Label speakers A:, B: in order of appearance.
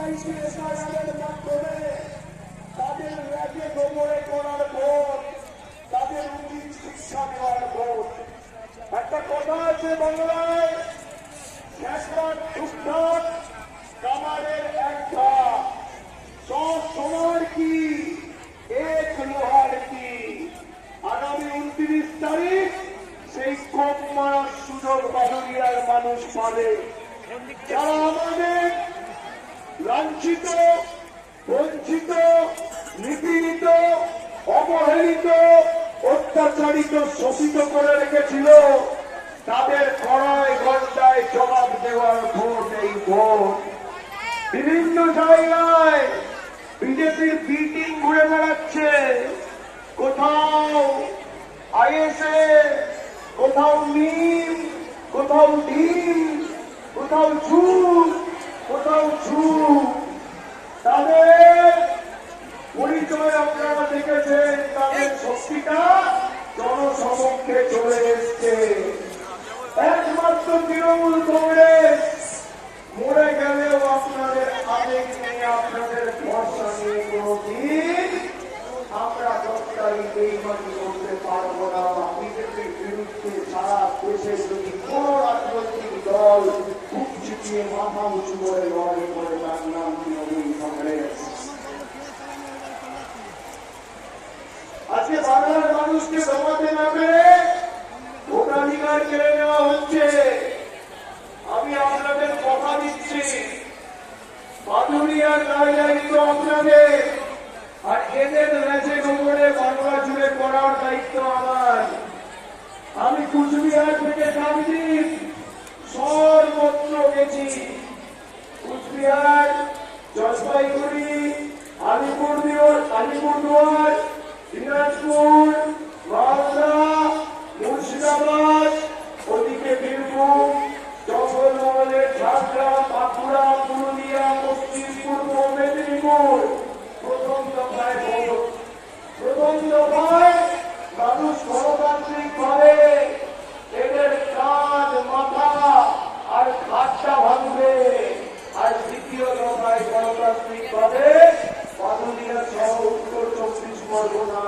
A: মাধ্যমে তাদের ন্যায্য গোবরে করার ভোট, তাদের উচিত শিক্ষা দেওয়ার ভোট। একটা কথা আছে বাংলায়, শেষবার টুকটাক কামারের এক ধাপ, সব সোনার কি এক লোহার কি। আগামী 29 তারিখ সেই কোপ মারার সুযোগ বাদুড়িয়ার মানুষ পাবে। যারা আমাদের লাঞ্ছিত, বঞ্চিত, নিপীড়িত, অবহেলিত, অত্যাচারিত, শোষিত করে রেখেছিল, তাদের কড়ায় ঘন্টায় জবাব দেওয়ার ভোট এই ভোট। বিভিন্ন জায়গায় বিজেপির বিটিং ঘুরে বেড়াচ্ছে, কোথাও আইএসএ, কোথাও নিম, কোথাও ডিম, কোথাও ঝুল, কোথাও ঝুল। তাদের পরিচয় আপনারা দেখেছেন, তাদের শক্তিটা জনসমক্ষে চলে এসছে। একমাত্র তৃণমূল কংগ্রেস মরে গেলেও আপনাদের আবেগ নিয়ে, আপনাদের ভরসা নিয়ে কোনদিন আমরা দপ্তরি বেইমানি করতে পারবো না। বিজেপির বিরুদ্ধে সারা দেশে যদি কোন রাজনৈতিক দল বুক চিপিয়ে মাথা উঁচু করে লড়াই করে, তার নাম তৃণমূল কংগ্রেস। আজকে বাংলার মানুষকে দমাতে না পেরে ভোটাধিকার কেড়ে নেওয়া হচ্ছে। আমি আপনাদের কথা দিচ্ছি, বাদুড়িয়ার দায়িত্ব আপনাদের, আর এদের রেছে গোবরে বাংলা জুড়ে করার দায়িত্ব আমার। আমি কুচবিহার থেকে কাকদ্বীপ সর্বত্র গেছি। কুচবিহার, জলপাইগুড়ি, আলিপুরদুয়ার, দিনাজপুর, মালদা, মুর্শিদাবাদ, ওদিকে বীরভূম, জঙ্গলমহলের ঝাড়গ্রাম, বাঁকুড়া, পুরুলিয়া, পশ্চিম পূর্ব মেদিনীপুর। প্রথম দফায় মানুষ গণতান্ত্রিক ভাবে এদের কাঁধ, মাথা আর খাটটা ভাঙবে। আর দ্বিতীয় দফায় গণতান্ত্রিক ভাবে বাদুড়িয়া সহ উত্তর 24 পরগনা,